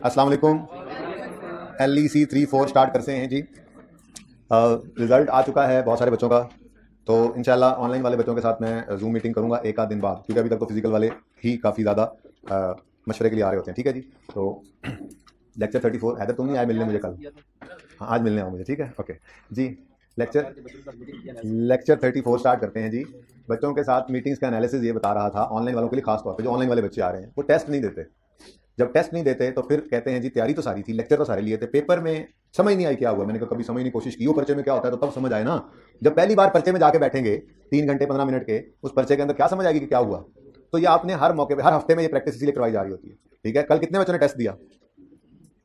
अस्सलाम वालेकुम। LEC 3-4 start करते हैं जी। रिजल्ट आ चुका है बहुत सारे बच्चों का, तो इंशाल्लाह ऑनलाइन वाले बच्चों के साथ मैं जूम मीटिंग करूंगा एक आध दिन बाद, क्योंकि अभी तक तो फिजिकल वाले ही काफ़ी ज़्यादा मशवरे के लिए आ रहे होते हैं। ठीक है जी। तो लेक्चर 34 हैदर तुम नहीं आए मिलने मुझे कल? हाँ आज मिलने आओ मुझे, ठीक है, ओके जी। लेक्चर 34 स्टार्ट करते हैं जी। बच्चों के साथ मीटिंग्स का एनालिसिस ये बता रहा था, ऑनलाइन वालों के लिए खास तौर पे जो ऑनलाइन वाले बच्चे आ रहे हैं वो टेस्ट नहीं देते। जब टेस्ट नहीं देते तो फिर कहते हैं जी तैयारी तो सारी थी, लेक्चर तो सारे लिए थे, पेपर में समझ नहीं आई क्या हुआ। मैंने कहा कभी समझने की कोशिश की हो पर्चे में क्या होता है, तो तब समझ आए ना। जब पहली बार पर्चे में जाके बैठेंगे 3 घंटे 15 मिनट के, उस पर्चे के अंदर क्या समझ आएगी कि क्या हुआ। तो ये आपने हर मौके पर हर हफ्ते में ये प्रैक्टिस इसीलिए करवाई जा रही होती है। ठीक है, कल कितने बच्चों ने टेस्ट दिया?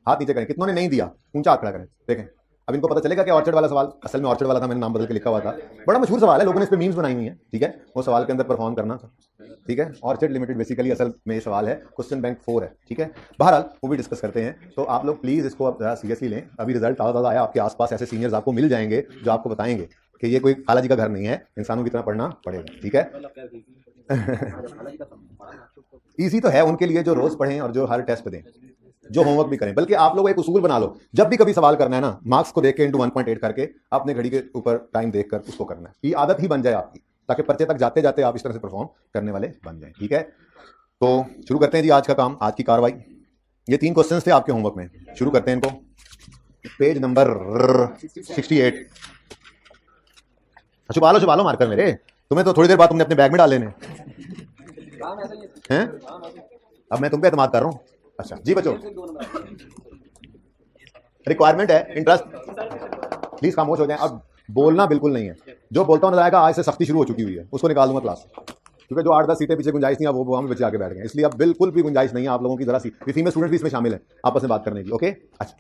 हाथ नीचे करें, कितनों ने नहीं दिया ऊंचा आंकड़ा करें, देखें। अब इनको पता चलेगा कि ऑर्चर्ड वाला सवाल असल में ऑर्चर्ड वाला था, मैंने नाम बदल के लिखा हुआ था। बड़ा मशहूर सवाल है, लोगों ने इस पे मीम्स बनाई हुई है। ठीक है, वो सवाल के अंदर परफॉर्म करना था। ठीक है, ऑर्चर्ड लिमिटेड बेसिकली असल में ये सवाल है, क्वेश्चन बैंक 4 है। ठीक है, बहरहाल वो भी डिस्कस करते हैं। तो आप लोग प्लीज इसको अब सीरियसली लें। अभी रिजल्ट ताज़ा आया, आपके आसपास ऐसे सीनियर्स आपको मिल जाएंगे जो आपको बताएंगे कि ये कोई खाला जी का घर नहीं है, इंसानों की तरह पढ़ना पड़ेगा। ठीक है, ईजी तो है उनके लिए जो रोज पढ़ें और जो हर टेस्ट दें, जो होमवर्क भी करें। बल्कि आप लोग एक उसूल बना लो, जब भी कभी सवाल करना है ना, मार्क्स को देख के इंटू 1.8 करके अपने घड़ी के ऊपर टाइम देखकर उसको करना है। ये आदत ही बन जाए आपकी, ताकि पर्चे तक जाते जाते आप इस तरह से परफॉर्म करने वाले बन जाएं। ठीक है, तो शुरू करते हैं जी आज का काम, आज की कार्रवाई। ये 3 क्वेश्चन थे आपके होमवर्क में, शुरू करते हैं इनको। Page number 68। छुपा लो मार्कर मेरे, तुम्हें तो थोड़ी देर बाद तुमने अपने बैग में डाल लेने हैं। अब मैं तुम पे एतमाद कर रहा हूं। अच्छा जी बच्चों, रिक्वायरमेंट है इंटरेस्ट, प्लीज खामोश हो जाएं, अब बोलना बिल्कुल नहीं है। जो बोलता हूं नजर आएगा, आज से सख्ती शुरू हो चुकी हुई है, उसको निकाल दूंगा क्लास, क्योंकि जो 8-10 सीटें पीछे गुंजाइश नहीं है वो हम बच्चे आके बैठ गए, इसलिए अब बिल्कुल भी गुंजाइश नहीं है आप लोगों की। जरा सी फीमेल स्टूडेंट भी इसमें शामिल है आपस में बात करने की। ओके, अच्छा,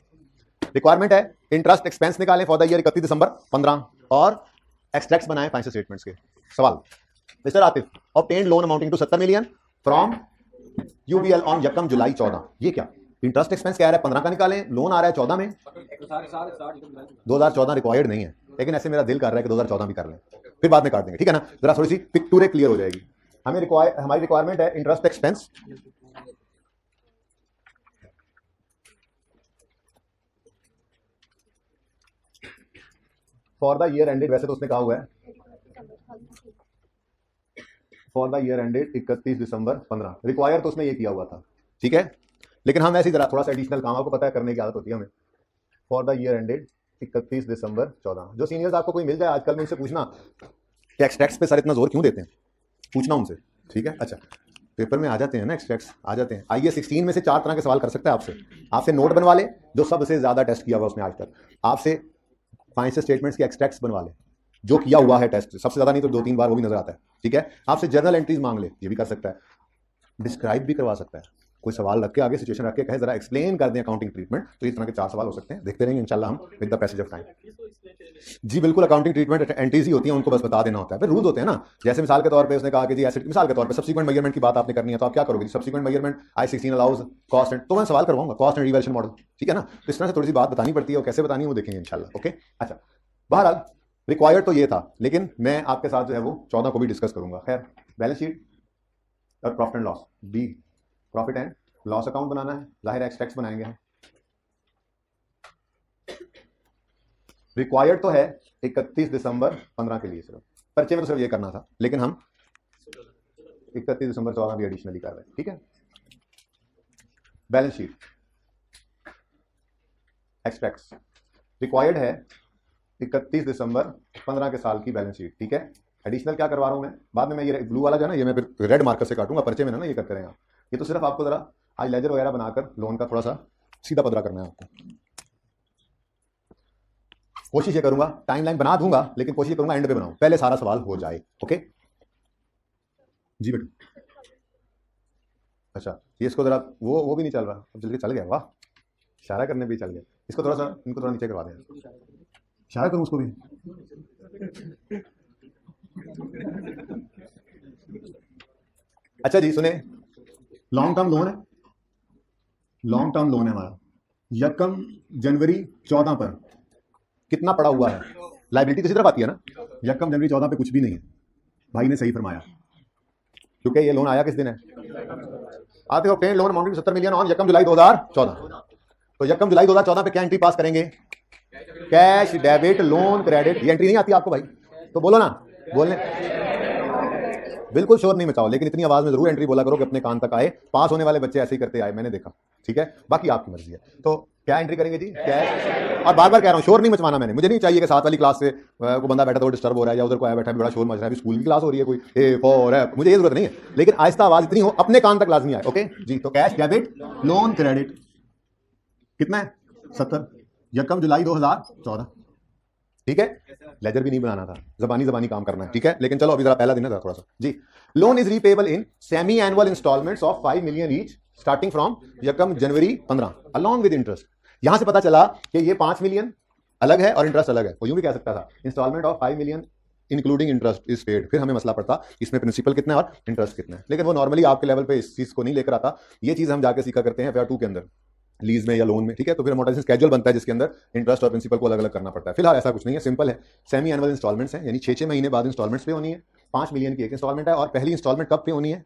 रिक्वायरमेंट है इंटरेस्ट एक्सपेंस निकालें फॉर द ईयर 31 दिसंबर 15 और एक्सट्रैक्ट्स बनाएं फाइनेंशियल स्टेटमेंट्स के। सवाल, mister Atif, obtained loan amounting to 70 million from UBL on यकम जुलाई 14। ये क्या इंटरेस्ट एक्सपेंस क्या आ रहा है 15 का निकालें, लोन आ रहा है 14 में। 2014 रिक्वायर्ड नहीं है, लेकिन ऐसे मेरा दिल कर रहा है कि 2014 भी कर लें, फिर बाद में काट देंगे। ठीक है ना, जरा थोड़ी सी पिक्चर क्लियर हो जाएगी। हमारी रिक्वायरमेंट है interest expense for the year ended, वैसे तो उसने कहा हुआ है for the year ended 31 December 15, require तो उसने ये किया हुआ था। ठीक है, लेकिन हम ऐसी जरा थोड़ा सा एडिशनल काम आपको पता है करने की आदत होती है हमें। For the year ended 31 December 14। जो सीनियर्स आपको कोई मिल जाए आजकल में उनसे पूछना एक्सट्रैक्ट्स पे सर इतना जोर क्यों देते हैं, पूछना उनसे। ठीक है, अच्छा, पेपर में आ जाते हैं ना एक्सट्रैक्ट्स, आ जाते हैं। आइए 16 में से 4 तरह के सवाल कर सकते हैं आपसे नोट बनवा ले, जो सबसे ज्यादा टेस्ट किया हुआ उसने आज तक। आपसे फाइनेंशियल स्टेटमेंट्स के एक्सट्रैक्ट्स बनवा ले, जो किया हुआ है टेस्ट, सबसे ज्यादा नहीं तो 2-3 बार वो भी नजर आता है। ठीक है, आपसे जर्नल एंट्रीज मांग ले, ये भी कर सकता है। डिस्क्राइब भी करवा सकता है, कोई सवाल रख के आगे सिचुएशन रख के कहे जरा एक्सप्लेन कर दें अकाउंटिंग ट्रीटमेंट। तो इस तरह के 4 सवाल हो सकते हैं, देखते रहेंगे इंशाल्लाह हम with the passage of time. जी बिल्कुल, अकाउंटिंग ट्रीटमेंट एंट्रीज ही होती हैं, उनको बस बता देना होता है। फिर रूल्स होते हैं ना, जैसे मिसाल के तौर पे उसने कहा कि जी एसेट, मिसाल के तौर पे सब्सिक्वेंट मेजरमेंट की बात आपने करनी है, तो आप क्या करोगे? Subsequent measurement I16 allows cost and, तो मैं सवाल करवाऊंगा कॉस्ट एंड रिवैल्यूएशन मॉडल। ठीक है ना, तो इस तरह से थोड़ी सी बात बतानी पड़ती है, और कैसे बतानी है वो देखेंगे इंशाल्लाह। ओके, अच्छा, बहरहाल रिक्वायर्ड तो ये था, लेकिन मैं आपके साथ जो है वो 14 को भी डिस्कस करूंगा। खैर, बैलेंस शीट और profit and loss, B profit and loss account बनाना है, जाहिर एक्सट्रैक्ट्स बनाएंगे हम। रिक्वायर्ड तो है 31 दिसंबर 15 के लिए, सिर्फ पर्चे में तो सिर्फ ये करना था, लेकिन हम 31 दिसंबर 14 भी एडिशनली कर रहे हैं। ठीक है, बैलेंस शीट एक्सट्रैक्ट्स रिक्वायर्ड है 31 दिसंबर 15 के साल की बैलेंस शीट। ठीक है, एडिशनल क्या करवा रहा हूं मैं, बाद में मैं ये ब्लू वाला जो है ना, ये मैं फिर रेड मार्कर से काटूंगा, पर्चे में ना ये करते रहें आप। ये तो सिर्फ आपको जरा आज लेजर वगैरह बनाकर लोन का थोड़ा सा सीधा पदरा करना है आपको। कोशिश ये करूंगा, टाइमलाइन बना दूंगा, लेकिन कोशिश करूंगा एंड पे बनाऊं, पहले सारा सवाल हो जाए। ओके जी बेटा, अच्छा, ये इसको जरा वो भी नहीं चल रहा, अब जल्दी चल गया, वाह, इशारा करने भी चल गया। इसको थोड़ा सा, इनको थोड़ा नीचे करवा दें, इशारा करूं उसको भी। अच्छा जी सुने, लॉन्ग टर्म लोन है, लॉन्ग टर्म लोन है हमारा, यकम जनवरी 14 पर कितना पड़ा हुआ है, लाइबिलिटी किसी तरफ आती है ना, यकम जनवरी 14 पे कुछ भी नहीं है। भाई ने सही फरमाया, क्योंकि ये लोन आया किस दिन है, आते हो पेन लोन अमाउंटिंग 70 मिलियन ऑन यकम जुलाई 2014। तो यकम जुलाई 2014 पे क्या एंट्री पास करेंगे? Cash, debit, loan, credit. ये एंट्री नहीं आती आपको भाई? तो बोलो ना, बोलने बिल्कुल शोर नहीं मचाओ, लेकिन इतनी आवाज में जरूर एंट्री बोला करो कि अपने कान तक आए। पास होने वाले बच्चे ऐसे ही करते आए, मैंने देखा। ठीक है, बाकी आपकी मर्जी है। तो क्या एंट्री करेंगे जी? कैश। और बार बार कह रहा हूं, शोर नहीं मचवाना मैंने। मुझे नहीं चाहिए कि साथ वाली क्लास से को बंदा बैठा तो डिस्टर्ब हो रहा है, या उधर को आया बैठा बड़ा शोर मच रहा है, स्कूल की क्लास हो रही है कोई, ए फॉर है, मुझे ये जरूरत नहीं है। लेकिन आहिस्ता आवाज इतनी हो, अपने कान तक लाजमी आए। ओके जी। तो कैश, डेबिट, लोन, क्रेडिट कितना है? 70। यकम जुलाई 2014। ठीक है, लेजर भी नहीं बनाना था, जबानी काम करना है। ठीक है, लेकिन चलो अभी जरा पहला दिन है थोड़ा सा जी। Loan is repayable in semi annual installments of 5 million each starting from यकम जनवरी 15 अलॉन्ग विद इंटरेस्ट। यहां से पता चला कि ये 5 मिलियन अलग है और इंटरेस्ट अलग है। वो यूं भी कह सकता था installment of 5 million including interest is paid. फिर हमें मसला पड़ता इसमें प्रिंसिपल कितना है और इंटरेस्ट कितना है। लेकिन वो नॉर्मली आपके लेवल पे इस चीज को नहीं लेकर आता। ये चीज हम जाके सीखा करते हैं FR2 के अंदर, लीज में या लोन में। ठीक है, तो फिर अमोर्टाइजेशन स्केड्यूल बनता है जिसके अंदर इंटरेस्ट और प्रिंसिपल को अलग अलग करना पड़ता है। फिलहाल ऐसा कुछ नहीं है, सिंपल है। सेमी एनुअल इंस्टॉलमेंट्स है, यानी 6 महीने बाद इंस्टॉलमेंट्स पे होनी है। 5 मिलियन की एक इंस्टॉलमेंट है, और पहली इंस्टॉलमेंट कब पे होनी है?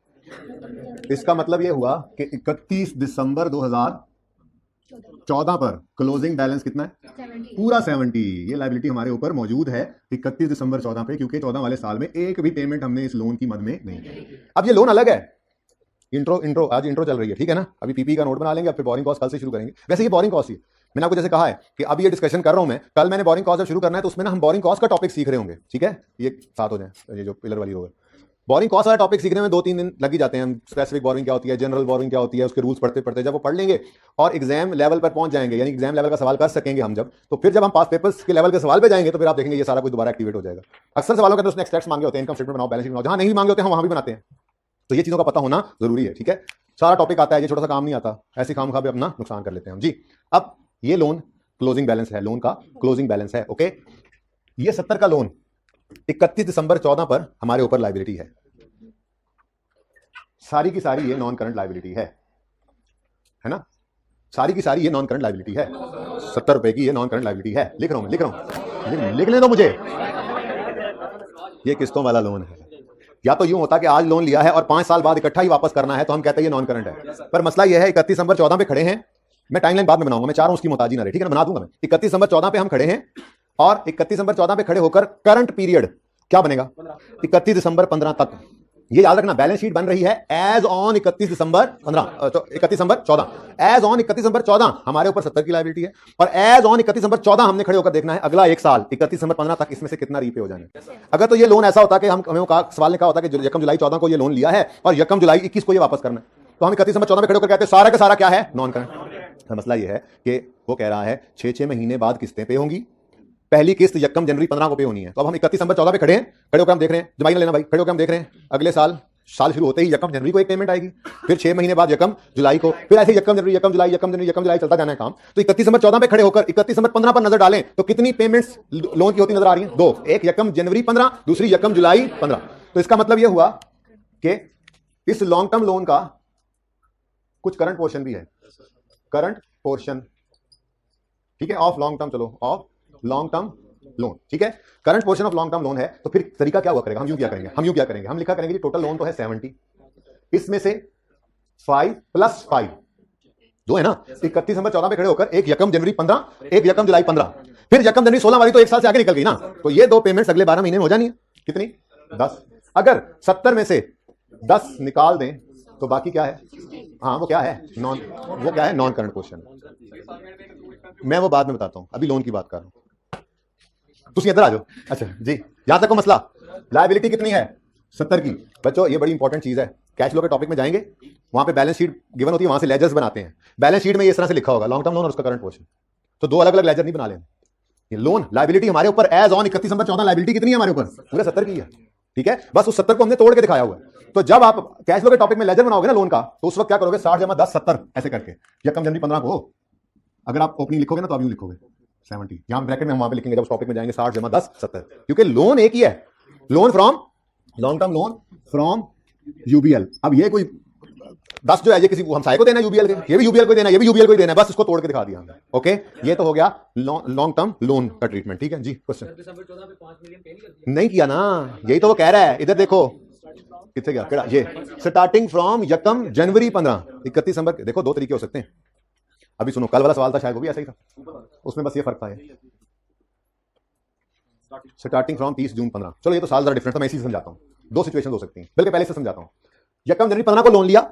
इसका मतलब ये हुआ कि 31 दिसंबर 2014 पर क्लोजिंग बैलेंस कितना है? 70। पूरा 70। ये लायबिलिटी हमारे ऊपर मौजूद है 31 दिसंबर 14 पे, क्योंकि 14 वाले साल में एक भी पेमेंट हमने इस लोन की मद में नहीं की। अब ये लोन अलग है। इंट्रो आज इंट्रो चल रही है। ठीक है ना, अभी पीपी का नोट बना लेंगे, फिर बोरिंग कॉस्ट कल से शुरू करेंगे। वैसे ये बोरिंग कॉस्ट ही मैंने आपको जैसे कहा है कि अभी ये डिस्कशन कर रहा हूं मैं, कल मैंने बोरिंग कॉस्ट जब शुरू करना है तो उसमें ना हम बोरिंग कॉस्ट का टॉपिक सीख रहे होंगे। ठीक है, ये साथ हो जाए, ये जो पिलर वाली होगा। बोरिंग कॉस्ट वाला टॉपिक सीखने में 2-3 दिन लग ही जाते हैं। स्पेसिफिक बोरिंग क्या होती है, जनरल बोरिंग क्या होती है, उसके रूल्स पढ़ते पढ़ते जब वो पढ़ लेंगे और एग्जाम लेवल पर पहुंच जाएंगे, यानी एग्जाम लेवल का सवाल कर सकेंगे हम जब, तो फिर जब हम पास पेपर्स के लेवल के सवाल पे जाएंगे तो फिर आप देखेंगे ये सारा कुछ दोबारा एक्टिवेट हो जाएगा। अक्सर सवालों के अंदर उसने एक्सट्रैक्ट्स मांगे होते हैं, इनकम स्टेटमेंट बनाओ, बैलेंस शीट बनाओ, जहां नहीं मांगे होते हैं हम वहां भी बनाते हैं। तो ये चीजों का पता होना जरूरी है। ठीक है, सारा टॉपिक आता है, ये छोटा सा काम नहीं आता। ऐसे काम खा पे अपना नुकसान कर लेते हैं हम जी। अब ये लोन क्लोजिंग बैलेंस है, लोन का क्लोजिंग बैलेंस है। ओके, ये 70 का लोन 31 दिसंबर 14 पर हमारे ऊपर लायबिलिटी है। सारी की सारी ये नॉन करंट लायबिलिटी है ना? सारी की सारी ये नॉन करंट लायबिलिटी है। 70 रुपए की ये नॉन करंट लायबिलिटी है। लिख रहा हूं लिख लें दो मुझे। ये किस्तों वाला लोन है। या तो यूं होता कि आज लोन लिया है और 5 साल बाद इकट्ठा ही वापस करना है, तो हम कहते हैं ये नॉन करंट है। पर मसला ये है 31 दिसंबर 14 पे खड़े हैं। मैं टाइमलाइन बाद में बनाऊंगा, मैं चाह रहा हूं उसकी मोहताजी ना रहे। ठीक है, बना दूंगा मैं। 31 दिसंबर 14 पे हम खड़े हैं और 31 दिसंबर 14 पे खड़े होकर करंट पीरियड क्या बनेगा? 31 दिसंबर 15 तक। ये याद रखना, बैलेंस शीट बन रही है as on 31 December 15, 31 December 14। As on 31 December 14 हमारे ऊपर 70 की लायबिलिटी है, और एज ऑन 31 दिसंबर 14 हमने खड़े होकर देखना है अगला एक साल 31 दिसंबर 15 तक इसमें से कितना रीपे हो जाने। अगर तो ये लोन ऐसा होता कि हमें सवाल ने कहा होता कि यकम जुलाई 14 को ये लोन लिया है और यकम जुलाई 21 को ये वापस करना है, तो हम 31 दिसंबर 14 में खड़े होकर कहते हैं सारा का सारा क्या है? Non current. मसला ये है कि वो कह रहा है 6 महीने बाद किस्तें पे होंगी। पहली किस्त यकम जनवरी 15 को पे होनी है। तो अब हम 31 दिसंबर 14 पे खड़े हैं, खड़े होकर हम देख रहे हैं, जमाई ना लेना भाई, खड़े होकर हम देख रहे हैं अगले साल शुरू होते ही यकम जनवरी को एक पेमेंट आएगी, फिर 6 महीने बाद यकम जुलाई को, फिर ऐसे यकम जनवरी यकम जुलाई चलता जाना है काम। तो 31 दिसंबर 14 पे खड़े होकर 31 दिसंबर 15 पर नजर डालें तो कितनी पेमेंट्स लोन की होती नजर आ रही हैं? 2, एक यकम जनवरी 15, दूसरी यकम जुलाई 15। तो इसका मतलब यह हुआ कि इस लॉन्ग टर्म लोन का कुछ करंट पोर्शन भी है, करंट पोर्शन। ठीक है, ऑफ लॉन्ग टर्म, चलो ऑफ लॉन्ग टर्म लोन। ठीक है, current portion of long term loan है। तो फिर तरीका क्या हुआ करेगा? हम यूं क्या करेंगे, हम लिखा करेंगे टोटल लोन तो है 70, इसमें से 5 + 5 2 है ना। 31 दिसंबर 14 पे खड़े होकर एक यकम जनवरी 15, एक यकम जुलाई 15, फिर यकम जनवरी 16 वाली तो एक साल से आगे निकल गई ना। तो ये 2 पेमेंट्स अगले 12 महीने में हो जानी है। कितनी? 10। अगर 70 में से 10 निकाल दें तो बाकी क्या है? हाँ, वो क्या है? Non current portion. मैं वो बाद में बताता हूं, अभी लोन की बात कर रहा हूं। तुम इधर आ जाओ। अच्छा जी, यहां तक को मसला। लायबिलिटी कितनी है? 70 की। बच्चों ये बड़ी इंपॉर्टेंट चीज है, कैश फ्लो के टॉपिक में जाएंगे, वहां पे बैलेंस शीट गिवन होती है, वहां से लेजर्स बनाते हैं। बैलेंस शीट में ये इस तरह से लिखा होगा लॉन्ग टर्म लोन और उसका करंट पोर्शन। तो 2 अलग अलग लेजर नहीं बना लेना। ये लोन लायबिलिटी हमारे ऊपर एज ऑन 31 दिसंबर 14 लायबिलिटी कितनी है हमारे ऊपर? पूरे 70 की है। ठीक है, बस उस 70 को हमने तोड़ के दिखाया हुआ है। तो जब आप कैश फ्लो के टॉपिक में लेजर बनाओगे ना लोन का, तो उस वक्त क्या करोगे? 60 + 10 70 ऐसे करके यकम जनवरी 15 को अगर आप ओपनिंग लिखोगे ना तो आप यूं लिखोगे 70, यहां ब्रैकेट में हम वहां पे लिखेंगे जब टॉपिक में जाएंगे 60 + 10 70, क्योंकि लोन एक ही है, loan from long term loan from UBL. अब ये कोई 10 जो है ये किसी हमसाये को देना है यूबीएल के, ये भी यूबीएल को देना है, ये भी यूबीएल को ही देना है, बस इसको तोड़ के दिखा दिया हमने। ओके, ये तो हो गया लॉन्ग टर्म लोन का ट्रीटमेंट। ठीक है जी, क्वेश्चन नहीं किया ना, यही तो वो कह रहा है। इधर देखो कितने गया केड़ा, ये स्टार्टिंग फ्रॉम यकम जनवरी 15 31 दिसंबर। देखो 2 तरीके हो सकते हैं, अभी सुनो, कल वाला सवाल था शायद वो भी ऐसा ही था, उसमें बस ये फर्क था, स्टार्टिंग फ्रॉम 30 जून 15। चलो ये तो साल जरा डिफरेंट था, मैं इसी से समझाता हूँ। दो सिचुएशन हो सकती हैं, बल्कि पहले से समझाता हूँ। यकम जनवरी 15 को लोन लिया,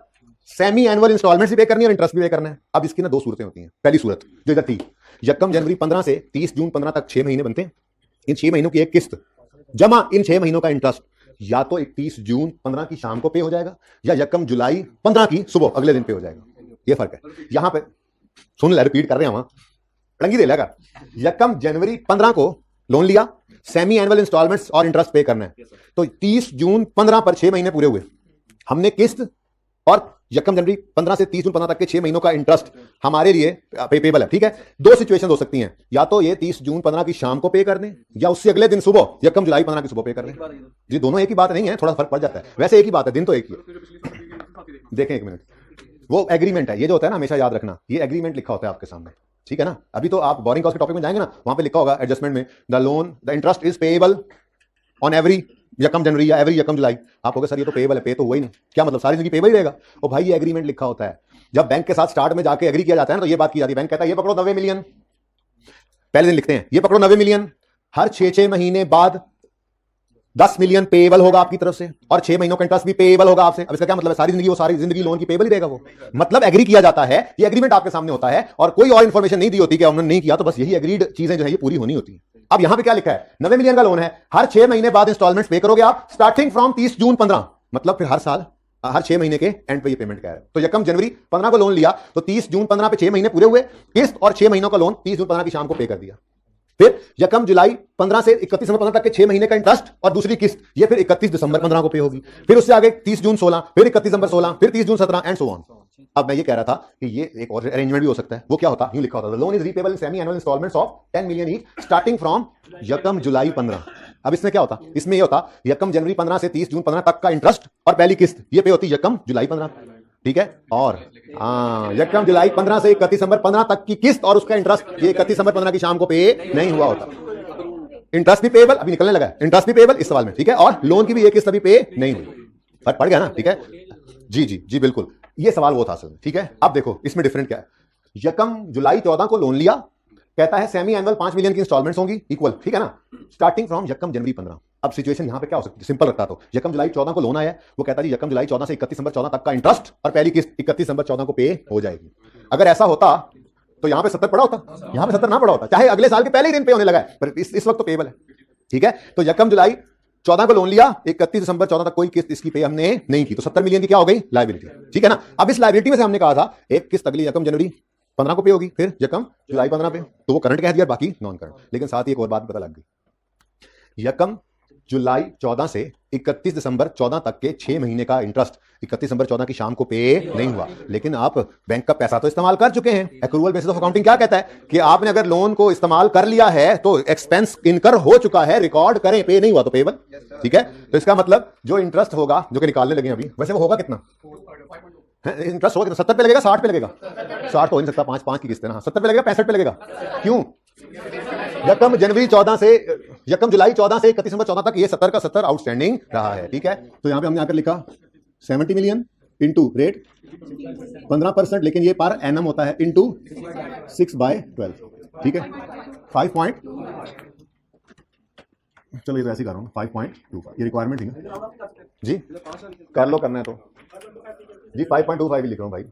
सेमी एनुअल इंस्टॉलमेंट भी पे करनी है और इंटरेस्ट भी पे करना है। अब इसकी ना दो सूरतें होती हैं। पहली सूरत जो इधर थी, यकम जनवरी 15 से 30 जून 15 तक 6 महीने बनते हैं। इन 6 महीनों की एक किस्त जमा इन 6 महीनों का इंटरेस्ट या तो 31 जून 15 की शाम को पे हो जाएगा या यकम जुलाई 15 की सुबह अगले दिन पे हो जाएगा। ये फर्क है। यहां पे सुन ले, रिपीट कर रहे हैं, वहां टंगी दे लेगा। यकम जनवरी 15 को लोन लिया, सेमी एनुअल इंस्टॉलमेंट्स और इंटरेस्ट पे करना है, तो 30 जून 15 पर 6 महीने पूरे हुए, हमने किस्त और यकम जनवरी 15 से 30 जून 15 तक के 6 महीनों का इंटरेस्ट हमारे लिए पेबल है। ठीक है, दो सिचुएशन हो सकती हैं, या तो ये 30 जून 15 की शाम को पे कर दें या उससे अगले दिन सुबह यकम जुलाई 15 की सुबह पे कर दें। जी दोनों एक ही बात नहीं है, थोड़ा फर्क पड़ जाता है, वैसे एक ही बात है, दिन तो एक ही है। देखें एक मिनट, वो एग्रीमेंट है, ये जो होता है ना, हमेशा याद रखना, ये एग्रीमेंट लिखा होता है आपके सामने, ठीक है ना। अभी तो आप बोरिंग कॉस्ट के टॉपिक में जाएंगे ना, वहां पे लिखा होगा एडजस्टमेंट में, the loan the interest is payable on every यकम जनवरी या एवरी यकम जुलाई। आप होगा सर ये तो पेएबल है, पे तो हुआ ही नहीं, क्या मतलब सारी जिंदगी पेएबल ही रहेगा? ओ भाई ये एग्रीमेंट लिखा होता है, जब बैंक के साथ स्टार्ट में जाके एग्री किया जाता है ना, तो ये बात की जाती है, बैंक कहता है ये पकड़ो 90 मिलियन, पहले दिन लिखते हैं ये पकड़ो 90 मिलियन, हर 6 महीने बाद 10 मिलियन पेएबल होगा आपकी तरफ से और 6 महीनों का इंटरेस्ट भी पेएबल होगा आपसे। अब इसका क्या मतलब है? सारी जिंदगी वो सारी जिंदगी लोन की पेएबल ही रहेगा वो, मतलब एग्री किया जाता है, ये एग्रीमेंट आपके सामने होता है और कोई और इंफॉर्मेशन नहीं दी होती कि उन्होंने नहीं किया, तो बस यही एग्रीड चीजें जो है ये पूरी होनी होती है। अब यहां पे क्या लिखा है? 90 मिलियन का लोन है, हर 6 महीने बाद इंस्टॉलमेंट पे करोगे आप, स्टार्टिंग फ्रॉम 30 जून 15, मतलब फिर हर साल हर 6 महीने के एंड पे ये पेमेंट क्या है। तो यकम जनवरी 15 को लोन लिया तो 30 जून 15 पे 6 महीने पूरे हुए, किस्त और 6 महीनों का लोन 30 जून 15 की शाम को पे कर दिया। फिर यकम जुलाई 15 से 31 दिसंबर 15 तक के 6 महीने का इंटरेस्ट और दूसरी किस्त ये फिर 31 दिसंबर 15 को पे होगी। फिर उससे आगे 30 जून 16, फिर 31 दिसंबर 16, फिर 30 जून 17 एंड सो ऑन। अब मैं ये कह रहा था कि ये एक और अरेंजमेंट भी हो सकता है। वो क्या होता? यूं लिखा होता है, loan is repayable in semi annual installments of 10 million each starting from यकम जुलाई 15। अब इसमें क्या होता? इसमें ये होता यकम जनवरी 15 से 30 जून 15 तक का इंटरेस्ट और पहली किस्त ये पे होती यकम जुलाई 15, ठीक है। और यकम जुलाई 15 से 31 दिसंबर 15 तक की किस्त और उसका इंटरेस्ट ये 31 दिसंबर 15 की शाम को पे नहीं हुआ होता। इंटरेस्ट भी पेएबल, अभी निकलने लगा है, इंटरेस्ट भी पेएबल इस सवाल में, ठीक है, और लोन की भी एक किस्त अभी पे नहीं हुई। फर्क पड़ गया ना? ठीक है, जी जी जी बिल्कुल, ये सवाल वो था असल में, ठीक है। अब देखो इसमें डिफरेंट क्या है। यकम जुलाई 14 को लोन लिया, कहता है सेमी एनुअल 5 मिलियन की इंस्टॉलमेंट्स होंगी इक्वल, ठीक है ना, स्टार्टिंग फ्रॉम यकम जनवरी 15। अब सिचुएशन यहां पे क्या हो सकती है? सिंपल रखता तो यकम जुलाई 14 को लोन आया है, वो कहता है यकम जुलाई 14 से 31 दिसंबर 14 तक का इंटरेस्ट और पहली किस्त 31 दिसंबर 14 को पे हो जाएगी। अगर ऐसा होता तो यहां पे 70 पड़ा होता, यहां पे 70 ना पड़ा होता, चाहे अगले साल के पहले ही दिन पे होने लगा है, पर इस वक्त तो पेएबल है, ठीक है। तो यकम जुलाई 14 को लोन लिया, 31 दिसंबर 14 तक कोई किस्त इसकी पे हमने नहीं की, तो 70 मिलियन की क्या हो गई? लायबिलिटी, ठीक है ना। अब इस लायबिलिटी में से हमने कहा था एक किस्त अगली यकम जनवरी 15 को पे होगी, फिर यकम जुलाई 15 पे, तो वो करंट कह दिया, बाकी नॉन करंट। लेकिन साथ ही एक और बात पता लग गई, यकम जुलाई 14 से 31 दिसंबर 14 तक के 6 महीने का इंटरेस्ट 31 दिसंबर 14 की शाम को पे नहीं हुआ, लेकिन आप बैंक का पैसा तो इस्तेमाल कर चुके हैं। एक्रूअल बेसिस ऑफ अकाउंटिंग क्या कहता है कि आपने अगर लोन को इस्तेमाल कर लिया है तो एक्सपेंस इनकर हो चुका है, रिकॉर्ड करें, पे नहीं हुआ तो पेएबल, ठीक है। तो इसका मतलब जो इंटरेस्ट होगा, जो कि निकालने लगे अभी, वैसे वो होगा कितना? इंटरेस्ट होगा कितना? 70 पे लगेगा, 60 पे लगेगा? 60 तो हो नहीं सकता, 5 की किस्त है ना, 70 पे लगेगा, 65 पे लगेगा। क्यों? यकम जनवरी 14 से यकम जुलाई 14 से 31 दिसंबर 14 तक ये 70 का 70 आउटस्टैंडिंग रहा है, ठीक है। तो यहां पे हमने आकर लिखा 70 मिलियन इंटू रेट 15%, लेकिन ये पर एनम होता है, इंटू 6/12, ठीक है। 5 चलो ये तो ऐसे ही कर रहा हूँ, 5.25 ये रिक्वायरमेंट थी ना जी, कर लो, करना है तो जी, 5.25 ही लिख रहा हूँ भाई,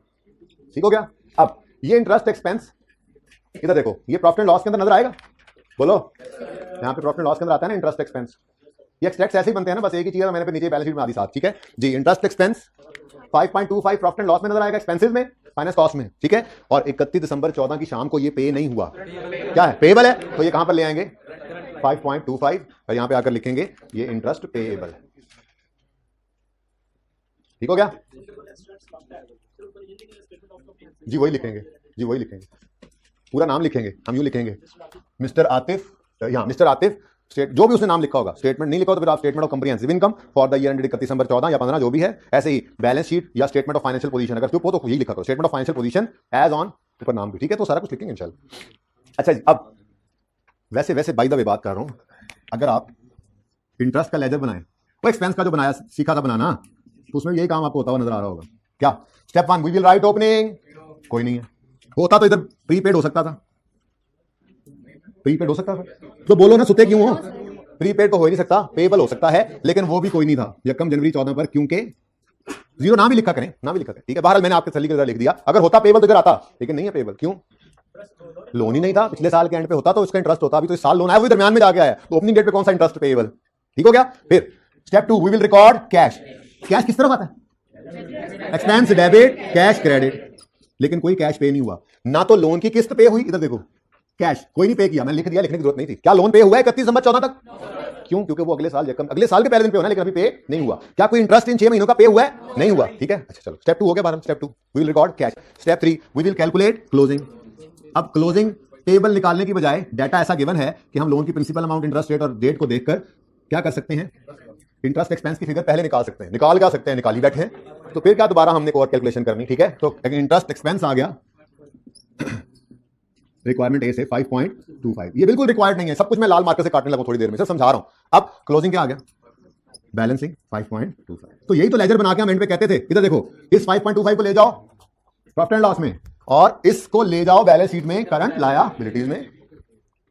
ठीक हो गया। अब ये इंटरेस्ट एक्सपेंस इधर देखो, ये प्रॉफिट एंड लॉस के अंदर नजर आएगा, बोलो, यहाँ पे प्रॉफिट एंड लॉस के अंदर आता है ना इंटरेस्ट एक्सपेंस, ये एक्सट्रैक्ट ऐसे ही बनते हैं ना, बस एक ही चीज है, मैंने पे नीचे बैलेंस शीट बना दी साथ, ठीक है जी। Interest expense 5.25 profit and loss में नजर आएगा, एक्सपेंसेस में, फाइनेंस कॉस्ट में, ठीक है। और 31 दिसंबर 14 की शाम को ये पे नहीं हुआ, क्या है? पेएबल है, तो ये कहां पर ले आएंगे? 5.25 और यहां पे आकर लिखेंगे ये इंटरेस्ट पेएबल, ठीक हो गया जी। वही लिखेंगे जी, वही लिखेंगे, पूरा नाम लिखेंगे हम, यूं लिखेंगे मिस्टर आतिफ, यहाँ मिस्टर आतिफ स्टेट, जो भी उसने नाम लिखा होगा, स्टेटमेंट नहीं लिखा हो तो फिर आप statement of comprehensive income for the year ended 31 December 14 या 15 जो भी है, ऐसे ही बैलेंस शीट या स्टेटमेंट ऑफ फाइनेंशियल पोजीशन, अगर चुप हो तो यही लिखा करो, statement of financial position as on, ऊपर नाम भी, ठीक है। तो सारा कुछ लिखेंगे इंशाल्लाह। अच्छा जी, अब वैसे बाय द वे बात कर रहा हूँ, अगर आप इंटरेस्ट का लेजर बनाए, वो एक्सपेंस का जो बनाया सीखा था बनाना, तो उसमें यही काम आपको होता हुआ नजर आ रहा होगा। क्या? Step 1 we will write opening, कोई नहीं है। होता तो इधर प्रीपेड हो सकता था, प्रीपेड हो सकता था, तो बोलो ना सुते क्यों हो? प्रीपेड तो हो ही नहीं सकता, पेबल हो सकता है, लेकिन वो भी कोई नहीं था यकम जनवरी 14 पर, क्योंकि जीरो ना भी लिखा करें, ना भी लिखा करें, ठीक है। बहरहाल मैंने आपके तसल्ली के लिए लिख दिया, अगर होता पेबल तो इधर आता, लेकिन नहीं है पेबल। क्यों? लोन ही नहीं था, पिछले साल के एंड पे होता तो उसका इंटरेस्ट होता, अभी तो इस साल लोन आया, वो दरमियान में जाके आया, तो ओपनिंग डेट पे कौन सा इंटरेस्ट पेबल, ठीक हो गया। फिर step 2, we will record cash. Cash किस तरफ आता है? एक्सपेंस डेबिट, कैश क्रेडिट, लेकिन कोई कैश पे नहीं हुआ, ना तो लोन की किस्त पे हुई, इधर देखो कैश कोई नहीं पे किया, मैंने लिख दिया, लिखने की जरूरत नहीं थी। क्या लोन पे हुआ है 31 दिसंबर 14 तक? क्यों? क्योंकि वो अगले साल अगले साल के पहले दिन पे होना, लेकिन अभी पे नहीं हुआ। क्या कोई इंटरेस्ट इन 6 महीनों का पे हुआ है? नहीं हुआ, ठीक है। अच्छा चलो, स्टेप 2 हो गया बारह। Step 2 we will record cash. Step 3 we will calculate closing. अब क्लोजिंग टेबल निकालने की बजाय डाटा ऐसा गिवन है कि हम लोन की प्रिंसिपल अमाउंट, इंटरेस्ट रेट और डेट को देखकर क्या कर सकते हैं, इंटरेस्ट एक्सपेंस की फिगर पहले निकाल सकते हैं। निकाल क्या सकते हैं, निकाल ही बैठे हैं, तो फिर क्या दोबारा हमने और कैलकुलेशन करनी, ठीक है। तो इंटरेस्ट एक्सपेंस आ गया रिक्वायरमेंट ए से 5.25, ये बिल्कुल रिक्वायर्ड नहीं है, सब कुछ मैं लाल मार्कर से काटने लगा थोड़ी देर में, सर समझा रहा हूं। अब क्लोजिंग क्या आ गया, बैलेंसिंग 5.25। तो यही तो लेजर बना के हम एंड पे कहते थे, इधर देखो इस 5.25 को ले जाओ प्रॉफिट एंड लॉस में और इसको ले जाओ बैलेंस शीट में करंट लायबिलिटीज में,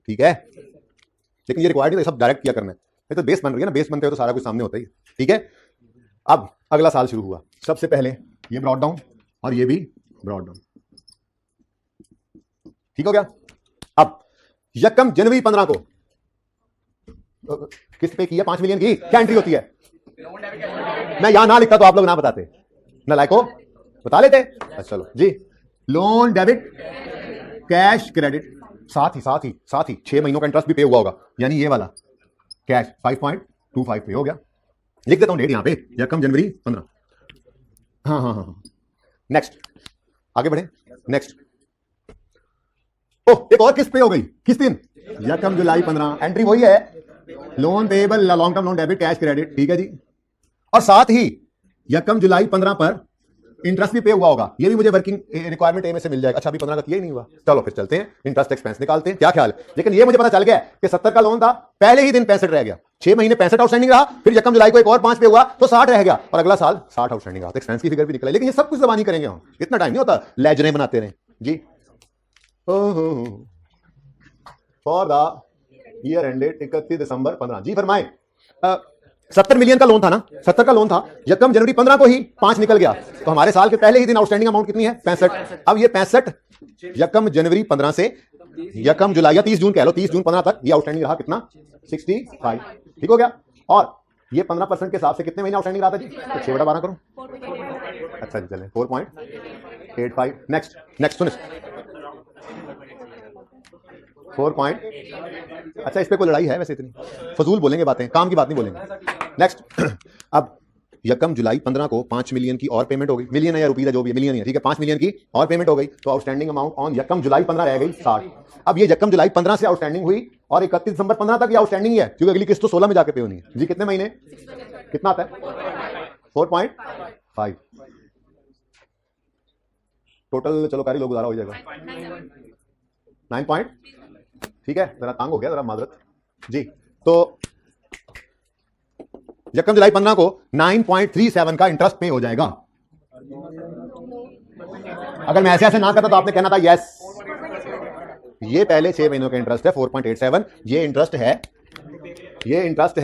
ठीक है। लेकिन ये रिक्वायर्ड नहीं, सब डायरेक्ट किया करना है, ये तो बेस बन रही है ना, बेस बनते हो तो सारा कुछ सामने होता ही है, ठीक है। अब अगला साल शुरू हुआ, सबसे पहले ये ब्रॉड डाउन और ये भी ब्रॉड डाउन, ठीक हो गया। अब यकम जनवरी 15 को किस पे की है, 5 मिलियन की क्या एंट्री होती है? मैं यहां ना लिखता तो आप लोग ना बताते, ना लाइको बता लेते। अच्छा चलो जी, लोन डेबिट कैश क्रेडिट, साथ ही 6 महीनों का इंटरेस्ट भी पे हुआ होगा, यानी ये वाला कैश 5.25 पे हो गया। लिख देता हूं डेट यहां पे, यकम जनवरी 15। हाँ, नेक्स्ट, आगे बढ़े। नेक्स्ट, ओह एक और किस्त पे हो गई, किस दिन? यकम जुलाई 15, एंट्री वही है, loan payable long term loan debit cash credit, ठीक है जी। और साथ ही यकम जुलाई 15 पर इंटरेस्ट भी पे हुआ होगा, ये भी मुझे वर्किंग रिक्वायरमेंट ए में से मिल जाएगा। अच्छा अभी 15 का किया ही नहीं हुआ, चलो फिर चलते हैं इंटरेस्ट एक्सपेंस निकालते हैं, क्या ख्याल है। लेकिन ये मुझे पता चल गया कि 70 का लोन था, पहले ही दिन 65 रह गया, 6 महीने 65 आउटस्टैंडिंग रहा, फिर यकम जुलाई को एक और 5 पे हुआ तो 60 रह गया, और अगला साल 60 आउटस्टैंडिंग रहा, तो एक्सपेंस की फिगर भी निकला। लेकिन ये सब कुछ जबानी करेंगे हम, इतना टाइम नहीं होता, लेजरें बनाते रहे जी। For the year ended 31 December 15, जी फरमाए। 70 मिलियन का लोन था ना, 70 का लोन था, यकम जनवरी 15 को ही 5 निकल गया, तो हमारे साल के पहले ही दिन आउटस्टैंडिंग अमाउंट कितनी है? 65। अब ये 65 यकम जनवरी 15 से यकम जुलाई या 30 जून कह लो, 30 जून 15 तक ये आउटस्टैंडिंग रहा कितना? 65, ठीक हो गया। और ये 15% के हिसाब से कितने महीने आउटस्टैंडिंग रहा था जी? तो 6/12 करो। अच्छा जी चलें, 4.85। नेक्स्ट सुनिए 4 अच्छा इस पे कोई लड़ाई है वैसे, इतनी फजूल बोलेंगे बातें, काम की बात नहीं बोलेंगे। नेक्स्ट, अब यकम जुलाई 15 को 5 मिलियन की और पेमेंट हो गई, मिलियन है या रुपीस है जो भी है, मिलियन है, ठीक है। 5 मिलियन की और पेमेंट हो गई, तो आउटस्टैंडिंग अमाउंट ऑन यकम जुलाई 15 रह गई 60। अब ये यकम जुलाई 15 से आउटस्टैंडिंग हुई और 31 दिसंबर 15 तक ये आउटस्टैंडिंग है, क्योंकि अगली किस्त तो 16 में जाके पे होनी है जी। कितने महीने, कितना आता है? 4.5 टोटल, चलो कारी लोग गुजारा हो जाएगा 9 ठीक है, जरा तांग हो गया, जरा माजरत जी। तो यकम जुलाई 15 को 9.37 का इंटरेस्ट पे हो जाएगा। अगर मैं ऐसे ना करता तो आपने कहना था यस, ये पहले 6 महीनों का इंटरेस्ट है 4.87, ये इंटरेस्ट है ये इंटरेस्ट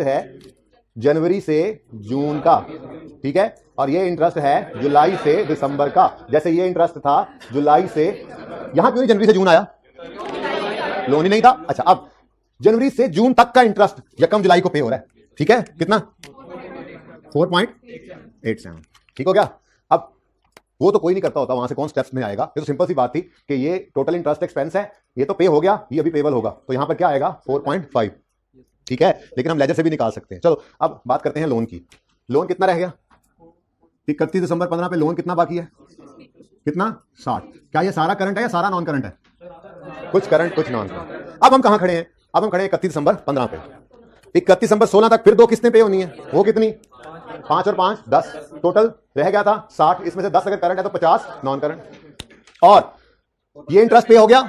है जनवरी से जून का, ठीक है। और ये इंटरेस्ट है जुलाई से दिसंबर का, जैसे ये इंटरेस्ट था जुलाई से, यहां क्यों जनवरी से जून आया, लोन ही नहीं था। अच्छा अब जनवरी से जून तक का इंटरेस्ट यकम जुलाई को पे हो रहा है, ठीक है। कितना? 4.87, ठीक हो गया। अब वो तो कोई नहीं करता होता, वहां से कौन स्टेप्स में आएगा, ये तो सिंपल सी बात थी कि ये टोटल इंटरेस्ट एक्सपेंस है, ये तो पे हो गया, ये अभी पेबल होगा, तो यहां पर क्या आएगा 4.5, ठीक है। लेकिन हम लेजर से भी निकाल सकते हैं। चलो अब बात करते हैं लोन की। लोन कितना रह गया 31 दिसंबर 15 पे? लोन कितना बाकी है, कितना? 60। क्या ये सारा करंट है या सारा नॉन करंट है? कुछ करंट कुछ नॉन करंट। अब हम कहां खड़े हैं? अब हम खड़े हैं 31 दिसंबर 15 पे। 31 दिसंबर 16 तक फिर 2 किस्तें पे होनी है, वो कितनी? 5 और 5 10, टोटल रह गया था 60, इसमें से 10 अगर करंट है तो 50 नॉन करंट। और ये इंटरेस्ट पे हो गया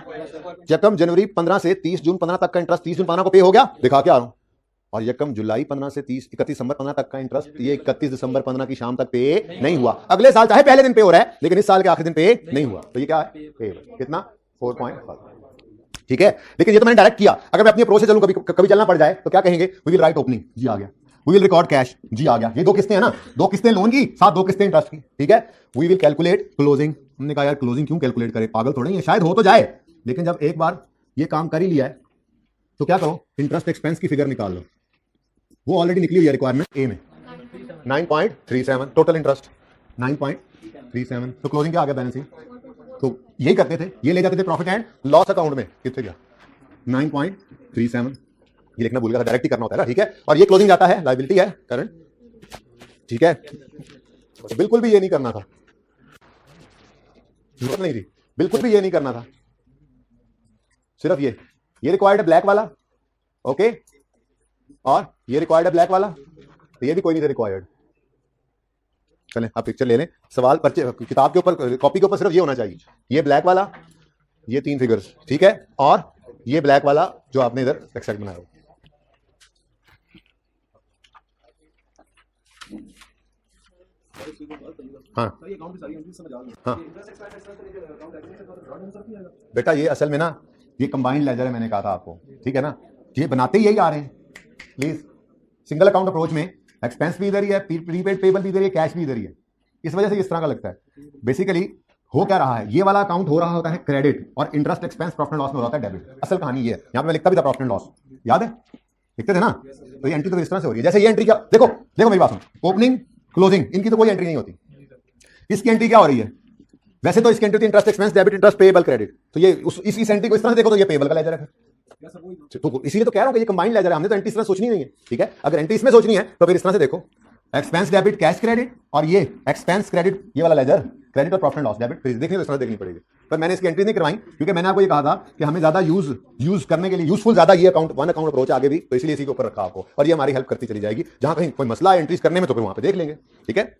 यकम जनवरी 15 से 30 जून 15 तक का इंटरेस्ट 30 जून 15 को पे हो गया, दिखा के आ रहा हूं। और यकम जुलाई 15 से 31 दिसंबर 15 तक का इंटरेस्ट ये 31 दिसंबर 15 की शाम तक पे नहीं हुआ। अगले साल चाहे पहले दिन पे हो रहा है लेकिन इस साल के आखिरी दिन पे नहीं हुआ, तो ये क्या है, पेएबल। कितना, 4.5। ठीक है, लेकिन ये तो मैंने डायरेक्ट किया। अगर मैं अपनी अप्रोच से चलूं, कभी कभी चलना पड़ जाए तो क्या कहेंगे, वी विल राइट ओपनिंग, जी आ गया, वी विल रिकॉर्ड कैश, जी आ गया। ये 2 किस्तें हैं ना, 2 किस्तें लोन की, साथ 2 किस्तें इंटरेस्ट की। ठीक है, वी विल कैलकुलेट क्लोजिंग। हमने कहा यार क्लोजिंग क्यों कैलकुलेट करें, पागल थोड़ा ही है, शायद हो तो जाए, लेकिन जब एक बार ये काम कर ही लिया है तो क्या करो, इंटरेस्ट एक्सपेंस की फिगर निकाल लो। वो ऑलरेडी निकली हुई है रिक्वायरमेंट ए में, 9.37 टोटल इंटरेस्ट 9.37। तो क्लोजिंग क्या आ गया, बैलेंस शीट। तो यही करते थे, ये ले जाते थे प्रॉफिट एंड लॉस अकाउंट में, कितने गया 9.37। ये लिखना भूल गया था, डायरेक्ट ही करना होता है ना। ठीक है, और ये क्लोजिंग जाता है, लायबिलिटी है करंट। ठीक है, तो बिल्कुल भी ये नहीं करना था, जरूरत नहीं थी, बिल्कुल भी ये नहीं करना था। सिर्फ ये रिक्वायर्ड है ब्लैक वाला, ओके, और ये रिक्वायर्ड है ब्लैक वाला, तो ये भी कोई नहीं था रिक्वायर्ड। चलें आप पिक्चर ले लें, सवाल पर्चे किताब के ऊपर, कॉपी के ऊपर सिर्फ ये होना चाहिए, ये ब्लैक वाला, ये 3 फिगर्स। ठीक है, और ये ब्लैक वाला जो आपने इधर एक्सेक्ट बनाया हो। हाँ हाँ बेटा, ये असल में ना ये कंबाइंड लेजर है, मैंने कहा था आपको। ठीक है ना, ये बनाते ही यही आ रहे हैं। प्लीज, सिंगल अकाउंट अप्रोच में एक्सपेंस भी इधर ही है, प्रीपेड पेबल भी इधर ही है, कैश भी इधर ही है। इस वजह से इस तरह का लगता है। बेसिकली हो क्या रहा है, ये वाला अकाउंट हो रहा होता है क्रेडिट, और interest expense profit and loss में होता है डेबिट। असल कहानी ये है, यहाँ पे मैं लिखता भी था प्रॉफिट एंड लॉस, याद है, लिखते थे ना। तो ये एंट्री तो इस तरह से हो रही है, जैसे ये एंट्री क्या, देखो देखो मेरी बात सुनो, ओपनिंग क्लोजिंग इनकी तो कोई एंट्री नहीं होती। इसकी एंट्री क्या हो रही है, वैसे तो इसकी एंट्री होती है interest expense debit interest payable credit. तो ये इस एंट्री को इस तरह से देखो तो ये पेएबल का लेजर है। तो इसीलिए तो कह रहा हूं कि ये कंबाइंड लेजर है, हमने तो एंट्री इस तरह सोचनी नहीं है। ठीक है, अगर एंट्री इसमें सोचनी है तो फिर इस तरह से देखो, एक्सपेंस डेबिट कैश क्रेडिट, और ये एक्सपेंस क्रेडिट ये वाला लेजर क्रेडिट और प्रॉफिट एंड लॉस डेबिट। फिर देखनी तो इस तरह देखनी पड़ेगी। पर मैंने इसकी एंट्री नहीं करवाई क्योंकि मैंने आपको ये कहा था कि हमें ज्यादा यूज करने के लिए यूजफुल ज्यादा ये अकाउंट वन अकाउंट अप्रोच आगे भी, तो इसलिए इसी के ऊपर रखा आपको, और ये हमारी हेल्प करती चली जाएगी। जहां कहीं कोई मसला है एंट्रीज करने में तो फिर वहां पे देख लेंगे। ठीक है,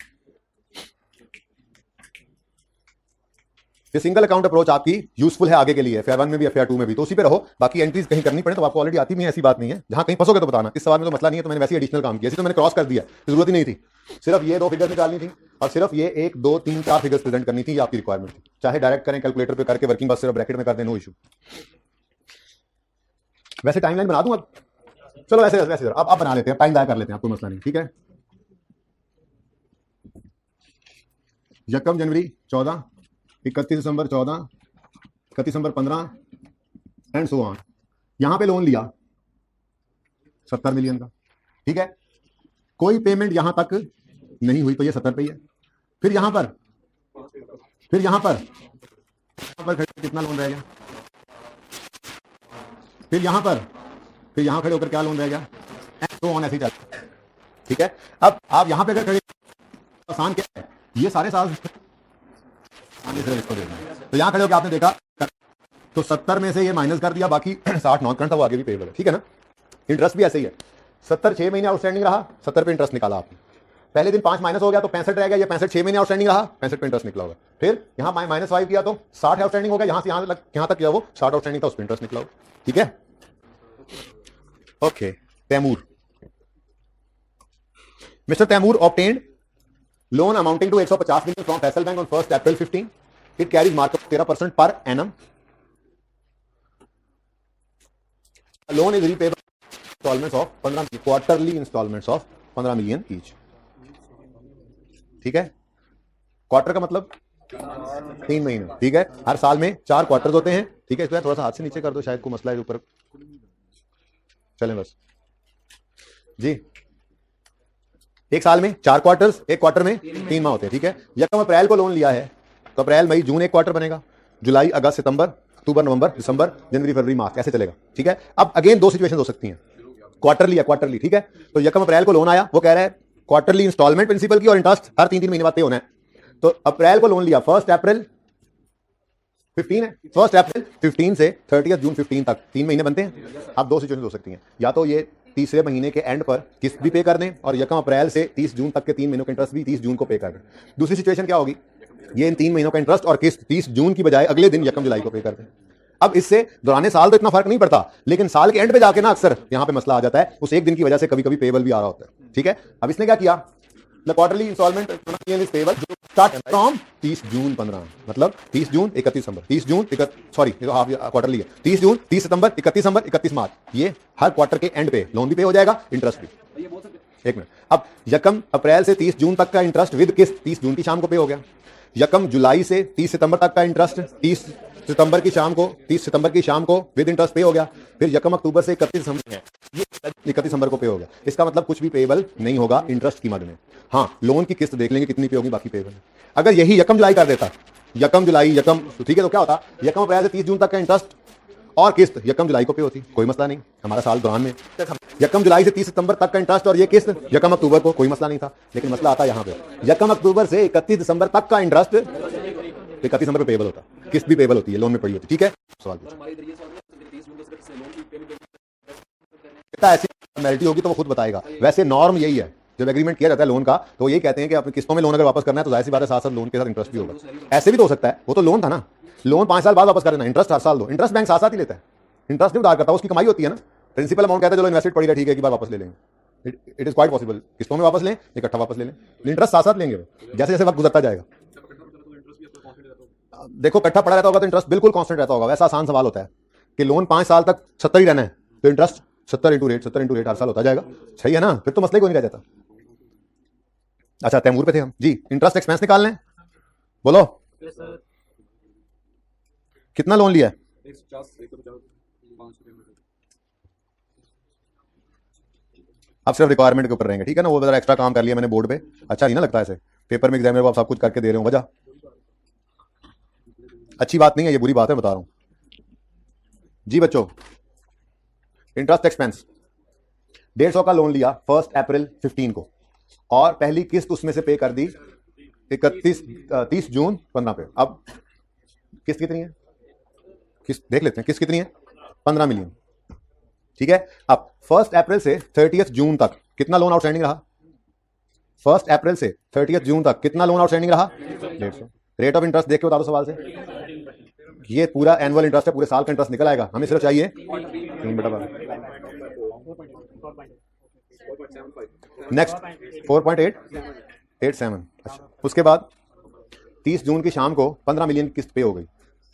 ये सिंगल अकाउंट अप्रोच आपकी यूजफुल है आगे के लिए, फेयर 1 में भी फेयर 2 में भी, तो उसी पे रहो। बाकी एंट्रीज कहीं करनी पड़े तो आपको ऑलरेडी आती भी है, ऐसी बात नहीं है। जहां कहीं फंसोगे तो बताना, इस सवाल में तो मसला नहीं है, तो मैंने वैसे ही एडिशनल काम किया, इसी तो मैंने क्रॉस कर दिया, जरूरत ही नहीं थी। सिर्फ ये 2 फिगर्स निकालनी थी, और सिर्फ ये 1 2 3 4 फिगर्स प्रेजेंट करनी थी, ये आपकी रिक्वायरमेंट थी। चाहे डायरेक्ट करें कैलकुलेटर पे करके, वर्किंग बस सिर्फ ब्रैकेट में कर दें, नो इशू। वैसे टाइमलाइन बना दूं अब, चलो वैसे वैसे अब बना लेते हैं, टाइम दाया कर लेते हैं, आपको मसला नहीं। ठीक है, 1 जनवरी 14, 31 December 14, 31 December 15 and so on. यहां पे लोन लिया 70 मिलियन का। ठीक है, कोई पेमेंट यहां तक नहीं हुई तो ये 70 पे ही है। फिर यहां पर कितना लोन रह गया, फिर यहां खड़े होकर क्या लोन रह गया, एंड सो ऑन, ऐसे ही चलता है। ठीक है, अब आप यहां पे अगर खड़े, आसान क्या है, ये सारे साल इसको देखना है। तो यहां खड़े होकर आपने देखा तो 70 में से ये माइनस कर दिया, बाकी 60 नॉन करंट था, वो आगे भी पेएबल है। ठीक है ना, इंटरेस्ट भी ऐसे ही है, 70 6 महीने आउटस्टैंडिंग रहा, 70 पे इंटरेस्ट निकाला आपने। पहले दिन 5 माइनस हो गया तो 65 रह गया, ये 65 6 महीने आउटस्टैंडिंग रहा, 65 पे इंटरेस्ट निकला होगा। फिर यहां -5 किया तो 60 आउटस्टैंडिंग हो गया, यहां से यहां तक किया वो 60 आउटस्टैंडिंग था, उस पर इंटरेस्ट निकला होगा। ठीक है, okay. Taimur, mister Taimur obtained loan amounting to 150 million from Faisal bank on 1 April 15। It carries markup 13% per annum. Loan is repayable installments of 15 quarterly installments of 15 million each. ठीक है, क्वार्टर का मतलब 3 महीने। ठीक है, हर साल में 4 क्वार्टर्स होते हैं। ठीक है, इसको थोड़ा सा हाथ से नीचे कर दो, शायद कोई मसला है ऊपर। चलें बस जी, एक साल में 4 क्वार्टर्स, एक क्वार्टर में 3 माह होते हैं। ठीक है, 1 अप्रैल को लोन लिया है तो अप्रैल मई जून एक क्वार्टर बनेगा, जुलाई अगस्त सितंबर अक्टूबर नवंबर दिसंबर जनवरी फरवरी मार्च, ऐसे चलेगा। ठीक है, अब अगेन 2 सिचुएशन हो सकती हैं, क्वार्टरली या क्वार्टरली। ठीक है, तो 1 अप्रैल को लोन आया, वो कह रहा है क्वार्टरली इंस्टॉलमेंट प्रिंसिपल की और इंटरेस्ट हर 3-3 महीने बाद पे होना है। तो अप्रैल को लोन लिया, 1 अप्रैल 15 है, 1 अप्रैल 15 से 30 जून 15 तक 3 महीने बनते हैं। अब 2 सिचुएशन हो सकती हैं, या तो ये तीसरे महीने के एंड पर किस्त भी पे कर दें और 1 अप्रैल से 30 जून तक के 3 महीनों का इंटरेस्ट भी 30 जून को पे कर दें। दूसरी सिचुएशन क्या होगी, ये इन 3 महीनों का इंटरेस्ट और किस्त 30 जून की बजाय अगले दिन 1 जुलाई को पे कर दें। अब इससे दौराने साल तो इतना फर्क नहीं पड़ता, लेकिन साल के एंड पे जाके ना अक्सर यहां पे मसला आ जाता है, उस एक दिन की वजह से कभी कभी पेबल भी आ रहा होता है। ठीक है, अब इसने क्या किया, the quarterly installment is payable start from 30 June 15, मतलब 30 जून 31 दिसंबर, 30 जून सॉरी ये तो हाफ क्वार्टरली है, 30 जून 30 सितंबर 31 दिसंबर 31 मार्च, ये हर क्वार्टर के एंड पे लोन भी पे हो जाएगा, इंटरेस्ट भी। एक मिनट, अब यकम अप्रैल से 30 जून तक का इंटरेस्ट विद किस्त 30 जून की शाम को पे हो गया, यकम जुलाई से 30 सितंबर तक का इंटरेस्ट 30 सितंबर की शाम को विद इंटरेस्ट पे हो गया, फिर यकम अक्टूबर से 31 दिसंबर है, ये 31 दिसंबर को पे हो गया। इसका मतलब कुछ भी पेबल नहीं होगा इंटरेस्ट की मद में। हाँ, लोन की किस्त देख लेंगे कितनी पे होगी, बाकी पेबल। अगर यही यकम जुलाई कर देता, यकम जुलाई यकम, ठीक है, तो क्या होता, यकम अप्रैल से 30 जून तक का इंटरेस्ट और किस्त यकम जुलाई को पे होती, कोई मसला नहीं, हमारा साल दौरान में। यकम जुलाई से 30 सितंबर तक का इंटरेस्ट और ये किस्त यकम अक्टूबर को, कोई मसला नहीं था। लेकिन मसला आता है यहाँ पे, यकम अक्टूबर से 31 दिसंबर तक का इंटरेस्ट 31 दिसंबर पे पेबल होता, किस्त भी पेबल होती है, लोन में पड़ी होती। ठीक है, सवाल ऐसी फॉर्मेलिटी होगी तो वो खुद बताएगा। वैसे नॉर्म यही है, जब एग्रीमेंट किया जाता है लोन का तो यही कहते हैं कि अपनी किस्तों में लोन अगर वापस करना है तो जाहिर सी बात है साथ साथ लोन के साथ इंटरेस्ट भी होगा। ऐसे भी तो हो सकता है, वो तो लोन था ना, लोन 5 साल बाद वापस करना, इंटरेस्ट हर साल दो, इंटरेस्ट बैंक साथ साथ ही लेता है, इंटरेस्ट नहीं उधार करता, उसकी कमाई होती है ना। प्रिंसिपल अमाउंट कहता है चलो इन्वेस्टेड पड़ी है, ठीक है, एक बार वापस ले लेंगे, इट इज क्वाइट पॉसिबल, किस्तों में वापस लें, इकट्ठा वापस ले लें, इंटरेस्ट साथ साथ लेंगे जैसे जैसे वक्त गुजरता जाएगा। देखो इकट्ठा पड़ा रहता होगा तो इंटरेस्ट बिल्कुल कांस्टेंट रहता होगा। वैसा आसान सवाल होता है कि लोन 5 साल तक 70 ही रहना है तो इंटरेस्ट 70 इंटू रेट हर साल होता जाएगा, सही है ना, फिर तो मसले कोई नहीं रह जाता। अच्छा, तैमूर पे थे हम जी, इंटरेस्ट एक्सपेंस निकालने, बोलो कितना लोन लिया है? अब सिर्फ रिक्वायरमेंट के ऊपर रहेंगे, ठीक है ना, वो जरा एक्स्ट्रा काम कर लिया मैंने बोर्ड पे, अच्छा नहीं ना लगता ऐसे, पेपर में एग्जामिनर को आप सब कुछ करके दे रहे हो, वजह अच्छी बात नहीं है, ये बुरी बात है, बता रहा हूं जी बच्चों। इंटरेस्ट एक्सपेंस 150 का लोन लिया 1 अप्रैल 15 को और पहली किस्त उसमें से पे कर दी 30 जून 15 पे। अब किस्त कितनी है, किस्त देख लेते हैं, किस्त कितनी है, 15 मिलियन, ठीक है। अब 1 अप्रैल से 30 जून तक कितना लोन आउटस्टैंडिंग रहा, 1 अप्रैल से 30 जून तक कितना लोन आउटस्टैंडिंग रहा, 150। रेट ऑफ इंटरेस्ट देख के बता दो सवाल से, ये पूरा एनुअल इंटरेस्ट है, पूरे साल का इंटरेस्ट निकल आएगा, हमें सिर्फ चाहिए 3/12। नेक्स्ट 4.887। अच्छा, उसके बाद 30 जून की शाम को 15 मिलियन किस्त पे हो गई,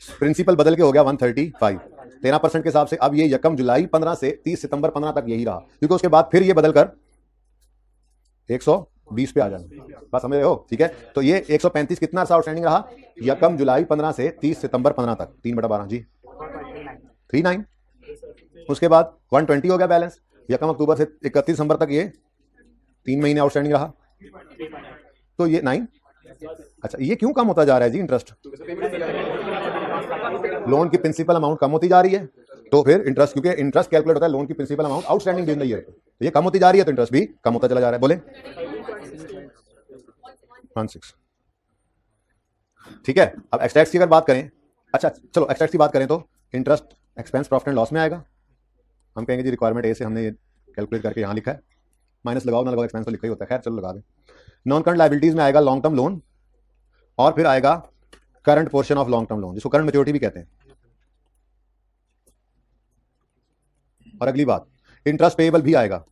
प्रिंसिपल बदल के हो गया 135, 13% के हिसाब से। अब ये यकम जुलाई 15 से 30 सितंबर 15 तक यही रहा, क्योंकि उसके बाद फिर ये बदलकर 120 पे आ जाना, बस समझ रहे हो, ठीक है। तो ये 135 कितना अर्सा आउटस्टैंडिंग रहा, यकम जुलाई 15 से 30 सितंबर 15 तक, 3/12 जी, 39। उसके बाद 120 हो गया बैलेंस, यकम अक्टूबर से 31 दिसंबर तक ये 3 महीने आउटस्टैंडिंग रहा, तो ये 9। अच्छा, ये क्यों कम होता जा रहा है जी इंटरेस्ट, लोन की प्रिंसिपल अमाउंट कम होती जा रही है, तो फिर इंटरेस्ट, क्योंकि इंटरेस्ट कैलकुलेट होता है लोन की principal amount outstanding during the year, तो ये कम होती जा रही है तो इंटरेस्ट भी कम होता चला जा रहा है। बोले 16, ठीक है। अब एक्सट्रैक्ट की अगर बात करें, अच्छा चलो एक्सट्रैक्ट की बात करें तो interest expense profit and loss में आएगा, हम कहेंगे जी रिक्वायरमेंट ए से हमने ये कैलकुलेट करके यहाँ लिखा है, माइनस लगाओ ना लगाओ एक्सपेंस तो लिखा ही होता है, खैर चलो लगा दें। नॉन करंट लायबिलिटीज में आएगा लॉन्ग टर्म लोन और फिर आएगा current portion of long term loan, जिसको करंट मैच्योरिटी भी कहते हैं। और अगली बात, इंटरेस्ट पेएबल भी आएगा,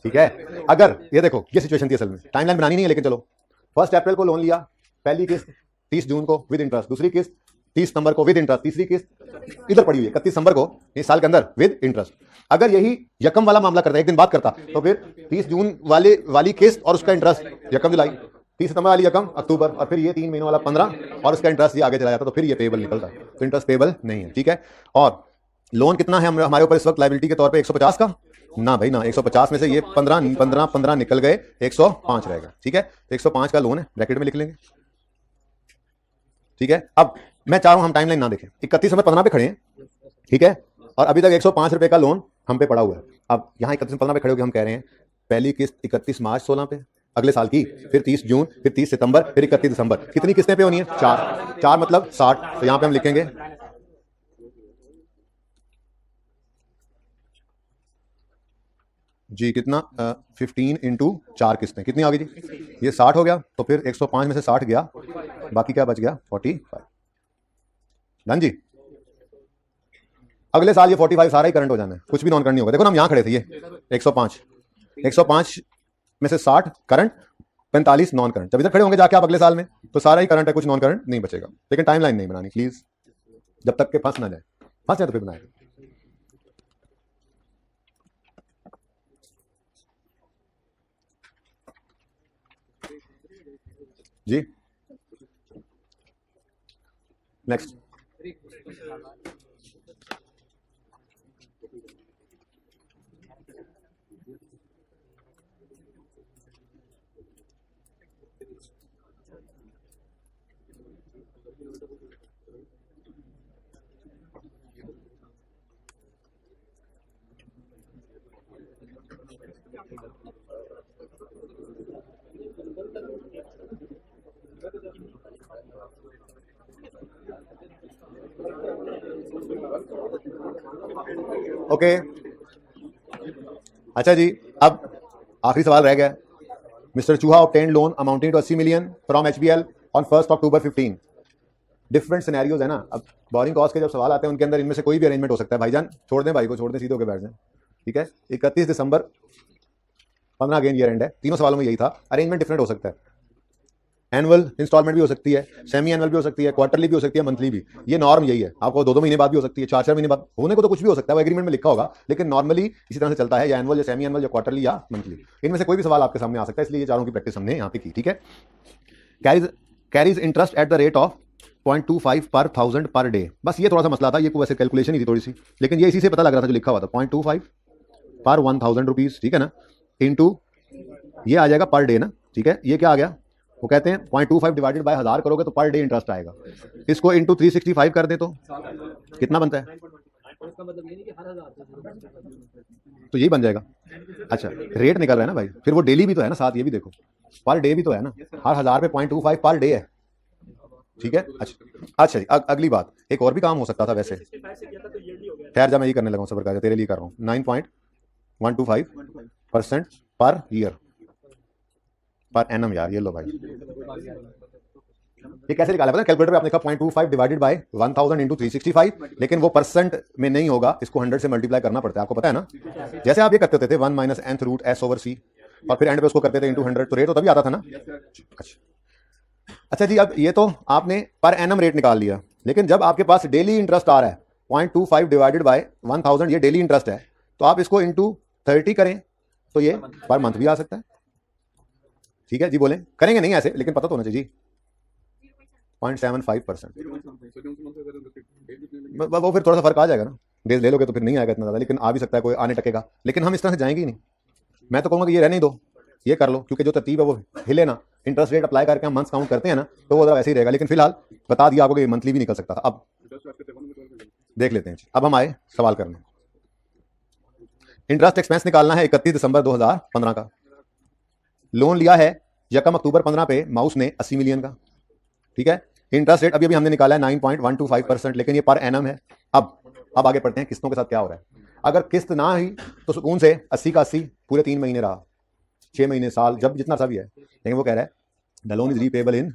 ठीक है। अगर ये देखो ये सिचुएशन थी, असल में टाइमलाइन बनानी नहीं है, लेकिन चलो 1 अप्रैल को लोन लिया, पहली किस्त 30 जून को विद इंटरेस्ट, दूसरी किस्त 30 सितंबर को विद इंटरेस्ट, तीसरी किस्त इधर पड़ी हुई है 31 दिसंबर को इस साल के अंदर विद इंटरेस्ट। अगर यही यकम वाला मामला करता, एक दिन बात करता, तो फिर 30 जून वाली किस्त और उसका इंटरेस्ट यकम जुलाई, 30 सितंबर वाली यकम अक्टूबर, और फिर ये 3 महीनों वाला 15 और उसका इंटरेस्ट ये आगे चला जाता, तो फिर ये पेबल निकलता, तो इंटरेस्ट पेबल नहीं है, ठीक है। और लोन कितना है हमारे ऊपर इस वक्त लायबिलिटी के तौर पे, 150 का ना भाई ना, 150 में से ये 15 निकल गए, 105 रहेगा, ठीक है। तो 105 का लोन है, ब्रैकेट में लिख लेंगे, ठीक है। अब मैं चाह रहा हूं हम टाइमलाइन ना देखें, 31 दिसंबर 15 पे खड़े हैं, ठीक है, और अभी तक 105 रुपए का लोन हम पे पड़ा हुआ है। अब यहाँ 31 15 पे खड़े होकर हम कह रहे हैं पहली किस्त 31 मार्च 16 पे अगले साल की, फिर 30 जून, फिर 30 सितंबर, फिर 31 दिसंबर, कितनी किस्तें पे होनी है, 4 मतलब 60। तो यहाँ पे हम लिखेंगे जी कितना 15 इंटू 4 किस्तें, कितनी आ गई जी, ये 60 हो गया, तो फिर 105 में से 60 गया, बाकी क्या बच गया 45, डन जी। अगले साल ये 45 सारा ही करंट हो जाना है, कुछ भी नॉन करंट नहीं होगा। देखो ना हम यहाँ खड़े थे, ये 105 में से 60 करंट, 45 नॉन करंट। जब इधर खड़े होंगे जाके आप अगले साल में, तो सारा ही करंट है, कुछ नॉन करंट नहीं बचेगा। लेकिन टाइमलाइन नहीं बनानी प्लीज, जब तक के फंस ना जाए। फंस जाए तो फिर बनाएगा जी। Next, okay. अच्छा जी, अब आखिरी सवाल रह गया। Mister Chuha obtained loan amounting to 80 million from HBL on 1 October 15। Different scenarios है ना। अब बोरिंग कॉस्ट के जब सवाल आते हैं उनके अंदर इनमें से कोई भी अरेंजमेंट हो सकता है। भाईजान छोड़ दें, भाई को छोड़ दें, सीधे होकर बैठ जाएं, ठीक है। 31 दिसंबर 15 अगेन ईयर एंड है। तीनों सवालों में यही था, अरेंजमेंट डिफरेंट हो सकता है। एनुअल इंस्टॉलमेंट भी हो सकती है, सेमी एनुअल भी हो सकती है, क्वार्टरली भी हो सकती है, मंथली भी। ये नॉर्म यही है। आपको 2-2 महीने बाद भी हो सकती है, 4-4 महीने बाद होने को तो कुछ भी हो सकता है, वो एग्रीमेंट में लिखा होगा, लेकिन नॉर्मली इसी तरह से चलता है, या एनुअल या सेमी एनुअल या क्वार्टरली या मंथली। इनमें से कोई भी सवाल आपके सामने आ सकता है, इसलिए ये चारों की प्रैक्टिस हमने यहाँ पे की, ठीक है। Carries interest at the rate of 0.25 पर 1000 पर डे। बस ये थोड़ा सा मसला था, ये वैसे कैलकुलेशन ही थी थोड़ी सी, लेकिन ये इसी से पता लग रहा था जो लिखा हुआ था, 0.25 पर 1000 रुपीज, ठीक है ना, इंटू ये आ जाएगा पर डे ना, ठीक है। ये क्या आ गया, वो कहते हैं 0.25 डिवाइडेड बाय 1000 करोगे तो पर डे इंटरेस्ट आएगा। इसको इंटू 365 कर दे तो कितना बनता है, तो यही बन जाएगा। अच्छा, रेट निकल रहा है ना भाई, फिर वो डेली भी तो है ना साथ, ये भी देखो पर डे भी तो है ना, हर 1000 पे 0.25 पर डे है, ठीक है। अच्छा जी, अगली बात, एक और भी काम हो सकता था वैसे। ठहर जा, मैं ये करने लगा हूँ, सबर कर, तेरे लिए कर रहा हूँ। 9.125% पर ईयर पर एनम यार, ये लो भाई। ये कैसे निकाला पता है, कैलकुलेटर पे आपने लिखा 0.25 डिवाइडेड बाय 1000 इंटू 365, लेकिन वो परसेंट में नहीं होगा, इसको 100 से मल्टीप्लाई करना पड़ता है, आपको पता है ना। जैसे आप ये करते होते थे 1 minus nth root s over c, और फिर एंड पे उसको करते थे इंटू 100, तो रेट तो तभी आता था ना। अच्छा जी, अब ये तो आपने पर एनम रेट निकाल लिया, लेकिन जब आपके पास डेली इंटरेस्ट आ रहा है 0.25 डिवाइडेड बाय 1000, ये डेली इंटरेस्ट है, तो आप इसको इंटू 30 करें तो ये पर मंथ भी आ सकता है, ठीक है जी। बोलें, करेंगे नहीं ऐसे, लेकिन पता तो होना चाहिए जी। 0.75%, वो फिर थोड़ा सा फर्क आ जाएगा ना, डेज ले लोगे तो फिर नहीं आएगा इतना ज़्यादा, लेकिन आ भी सकता है, कोई आने टकेगा, लेकिन हम इस तरह से जाएंगे ही नहीं। मैं तो कहूँगा कि ये रहने दो, ये कर लो, क्योंकि जो तरतीब है वो हिले ना। इंटरेस्ट रेट अप्लाई करके हम मंथ्स काउंट करते हैं ना, तो वो वैसे ही रहेगा, लेकिन फिलहाल बता दिया आपको कि मंथली भी निकल सकता था। अब देख लेते हैं। अब हम आए सवाल करने। इंटरेस्ट एक्सपेंस निकालना है 31 दिसंबर 2015 का। लोन लिया है 1 अक्टूबर 15 पे माउस ने 80 मिलियन का, ठीक है। इंटरेस्ट रेट अभी हमने निकाला है 9.125%, लेकिन ये पर एनम है। अब आगे पढ़ते हैं किस्तों के साथ क्या हो रहा है। अगर किस्त ना हुई तो सुकून से 80 का 80 पूरे 3 महीने रहा, 6 महीने, साल, जब जितना सा भी है, लेकिन वो कह रहा है the loan is repayable in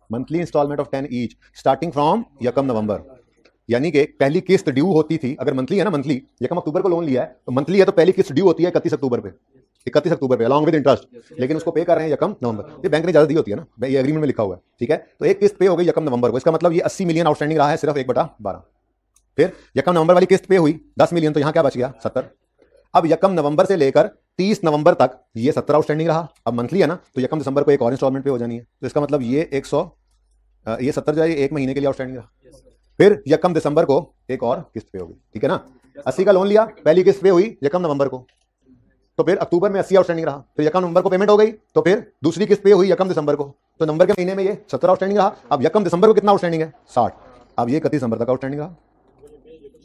monthly installment of 10 each starting from 1 November. यानी कि पहली किस्त ड्यू होती थी, अगर मंथली है ना, मंथली 1 अक्टूबर को लोन लिया है तो मंथली है, तो पहली किस्त ड्यू होती है 31 अक्टूबर पे, 31 अक्टूबर पे अलॉन्ग विद इंटरेस्ट, लेकिन उसको पे कर रहे हैं 1 नवंबर। ये बैंक ने ज्यादा दी होती है ना, ये एग्रीमेंट में लिखा हुआ है, ठीक है। तो एक किस्त पे हो गई 1 नवंबर को, इसका मतलब ये 80 मिलियन आउटस्टैंडिंग रहा है सिर्फ 1/12। फिर 1 नवंबर वाली किस्त पे हुई 10 मिलियन, तो यहाँ क्या बच गया 70। अब 1 नवंबर से लेकर 30 नवंबर तक ये 70 आउटस्टैंडिंग रहा। अब मंथली है ना, तो 1 दिसंबर को एक और इंस्टॉलमेंट पे हो जानी है, तो इसका मतलब ये 70 जो है एक महीने के लिए आउटस्टैंडिंग रहा। फिर 1 दिसंबर को एक और किस्त पे होगी, ठीक है ना। 80 का लोन लिया, पहली किस्त पे हुई 1 नवंबर को, तो फिर अक्टूबर में 80 आउटस्टैंडिंग रहा। फिर 1 नवंबर को पेमेंट हो गई, तो फिर दूसरी किस्त पे हुई 1 दिसंबर को, तो नवंबर के महीने में ये 70 आउटस्टैंडिंग रहा। अब 1 दिसंबर को कितना आउटस्टैंडिंग है 60। अब ये 31 दिसंबर तक आउटस्टैंडिंग रहा,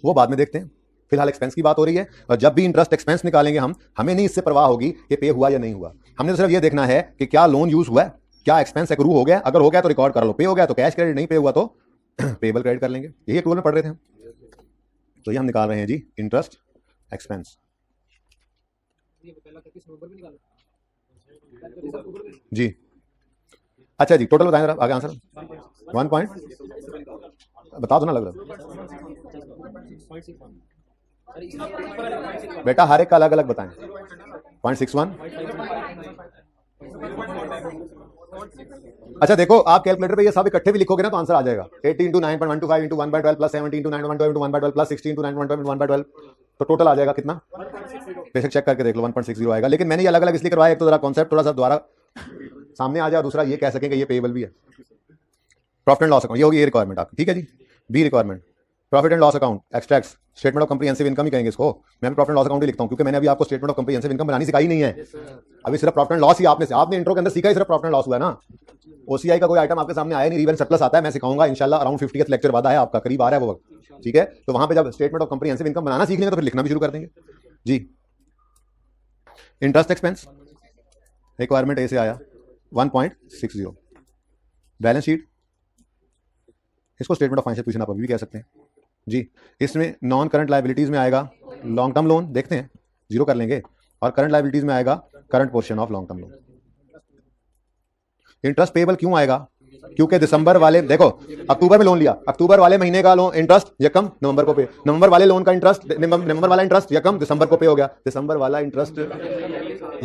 वो बाद में देखते हैं। फिलहाल एक्सपेंस की बात हो रही है, और जब भी इंटरेस्ट एक्सपेंस निकालेंगे हम, हमें नहीं इससे परवाह होगी कि पे हुआ या नहीं हुआ। हमने तो सिर्फ ये देखना है कि क्या लोन यूज हुआ है, क्या एक्सपेंस एक्रू हो गया, अगर हो गया तो रिकॉर्ड कर लो, पे हो गया तो कैश क्रेडिट, नहीं पे हुआ तो पेबल क्रेडिट कर लेंगे। यही एक रूल में पढ़ रहे थे हम, तो ये हम निकाल रहे हैं जी इंटरेस्ट एक्सपेंस जी। अच्छा जी, टोटल बताएं जरा आगे आंसर। 1 पॉइंट बता दो ना, लग रहा बेटा, हर एक का अलग अलग बताएं। 0.61। अच्छा देखो, आप कैलकुलेटर पे ये सब इकट्ठे भी लिखोगे ना तो आंसर आ जाएगा। 80 into 9.125 into 1/12 plus 70 into 9.125 into 1/12 plus 60 into 9.125 into 1/12, तो टोटल आ जाएगा कितना? बेशक चेक करके देख लो, 1.60 आएगा। लेकिन मैंने ये अलग अलग इसलिए करवाया, एक तो जरा कॉन्सेप्ट थोड़ा सा दोबारा सामने आ जाए, दूसरा ये कह सकें कि ये पेएबल भी है। प्रॉफिट एंड लॉस अकाउंट, ये होगी ये रिक्वायरमेंट आपकी, ठीक है जी। B requirement, profit and loss account extracts, statement of comprehensive income ही कहेंगे इसको। मैं प्रॉफिट एंड लॉस अकाउंट ही लिखता हूं, क्योंकि मैंने अभी आपको स्टेटमेंट ऑफ कॉम्प्रिहेंसिव इनकम बनानी सिखाई नहीं है। अभी सिर्फ प्रॉफिट एंड लॉस ही आपने इंट्रो के अंदर सीखा ही, सिर्फ प्रॉफिट एंड लॉस हुआ है ना। ओसीआई का कोई आइटम आपके सामने आया नहीं, रिवेंस सरप्लस आता है, मैं सिखाऊंगा इंशाल्लाह। अराउंड 50th लेक्चर बाद आया आपका, करीब आ रहा है वो वक्त, ठीक है। तो वहां पे जब स्टेटमेंट ऑफ कॉम्प्रिहेंसिव इनकम बनाना सीख लेंगे तो फिर लिखना भी शुरू कर देंगे जी। इंटरेस्ट एक्सपेंस रिक्वायरमेंट ए से आया 1.60। बैलेंस शीट, इसको स्टेटमेंट ऑफ फाइनेंशियल पोजीशन आप अभी भी कह सकते हैं जी। इसमें नॉन करंट लायबिलिटीज में आएगा लॉन्ग टर्म लोन, देखते हैं जीरो कर लेंगे, और करंट लायबिलिटीज में आएगा current portion of long term loan. Interest payable क्यों आएगा? क्योंकि दिसंबर वाले, देखो अक्टूबर में लोन लिया, अक्टूबर वाले महीने का लोन इंटरेस्ट यकम नवंबर को पे, नवंबर वाले लोन का इंटरेस्ट, नवंबर वाला इंटरेस्ट यकम दिसंबर को पे हो गया, दिसंबर वाला इंटरेस्ट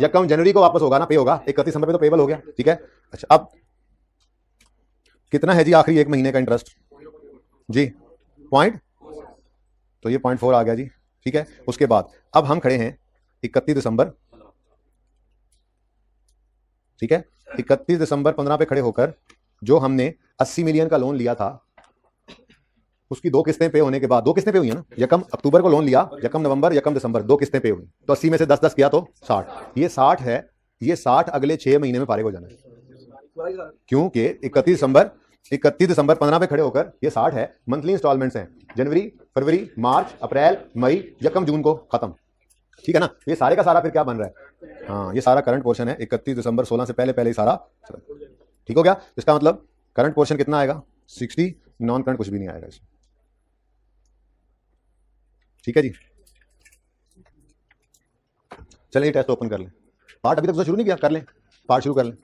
यकम जनवरी को वापस होगा ना, पे होगा 31 दिसंबर पे, तो पेबल हो गया, ठीक है। अच्छा, अब कितना है जी आखिरी एक महीने का इंटरेस्ट जी? पॉइंट, तो ये 0.4 आ गया जी, ठीक है। उसके बाद अब हम खड़े हैं 31 दिसंबर, ठीक है। 31 दिसंबर 15 पे खड़े होकर जो हमने 80 मिलियन का लोन लिया था, उसकी दो किस्तें पे होने के बाद, दो किस्तें पे हुई है ना, यकम अक्टूबर को लोन लिया, यकम नवंबर, यकम दिसंबर, दो किस्तें पे हुई, तो 80 में से 10-10 किया तो 60। ये 60 है, ये 60 अगले 6 महीने में फारिग हो जाना है, क्योंकि 31 दिसंबर 15 पे खड़े होकर ये 60 है, मंथली इंस्टॉलमेंट्स हैं, जनवरी, फरवरी, मार्च, अप्रैल, मई, यकम जून को खत्म, ठीक है ना। ये सारे का सारा फिर क्या बन रहा है? हाँ, ये सारा करंट पोर्शन है। 31 दिसंबर 16 से पहले पहले ही सारा ठीक हो गया। इसका मतलब करंट पोर्शन कितना आएगा? 60, नॉन करंट कुछ भी नहीं आएगा इसमें, ठीक है जी। चलिए टेस्ट ओपन कर लें। पार्ट अभी तक तो शुरू नहीं किया, कर लें पार्ट, शुरू कर लें।